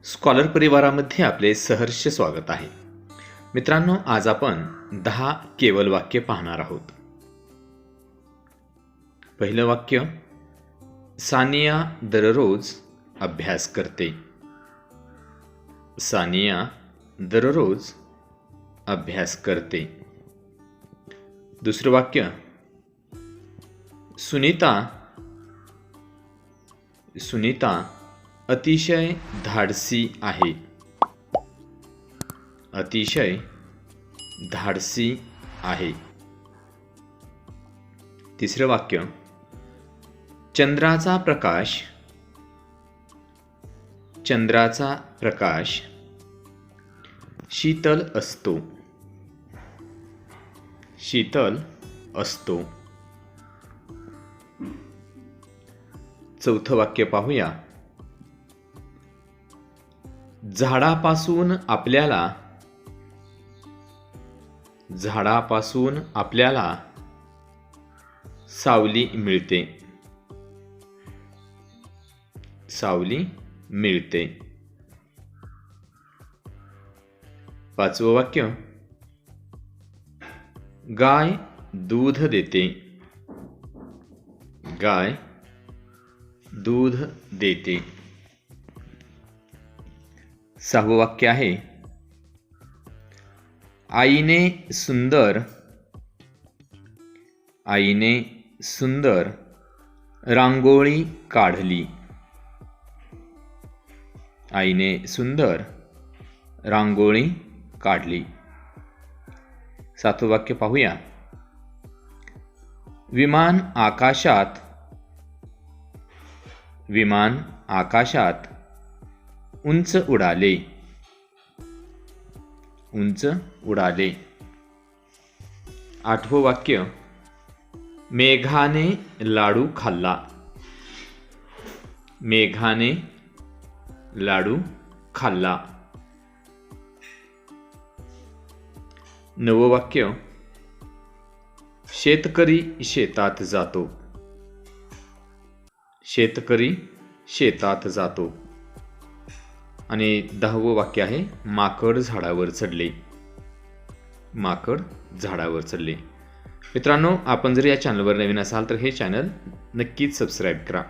Scholar परिवारामध्ये आपले सहर्ष स्वागत आहे. मित्रांनो, आज आपण 10 केवल वाक्य पाहणार आहोत. पहिलं वाक्य, सानिया दररोज अभ्यास करते. सानिया दररोज अभ्यास करते. दुसरं वाक्य, सुनीता अतिशय धाडसी आहे. अतिशय धाडसी आहे. तिसरं वाक्य, चंद्राचा प्रकाश शीतल असतो. शीतल असतो. चौथं वाक्य पाहूया. झाडापासून आपल्याला सावली मिळते. सावली मिळते. पाचवं वाक्य, गाय दूध देते. गाय दूध देते. सहावं वाक्य आहे, आईने सुंदर रांगोळी काढली. आईने सुंदर रांगोळी काढली. सातवं वाक्य पाहूया. विमान आकाशात उंच उडाले. उंच उडाले. आठवं वाक्य, मेघाने लाडू खाल्ला. मेघाने लाडू खाल्ला. नवं वाक्य, शेतकरी शेतात जातो. शेतकरी शेतात जातो. आणि 10वं वाक्य आहे, माकड झाडावर चढले. माकड झाडावर चढले. मित्रांनो, आपण जर या चॅनलवर नवीन असाल तर हे चॅनल नक्कीच सबस्क्राईब करा.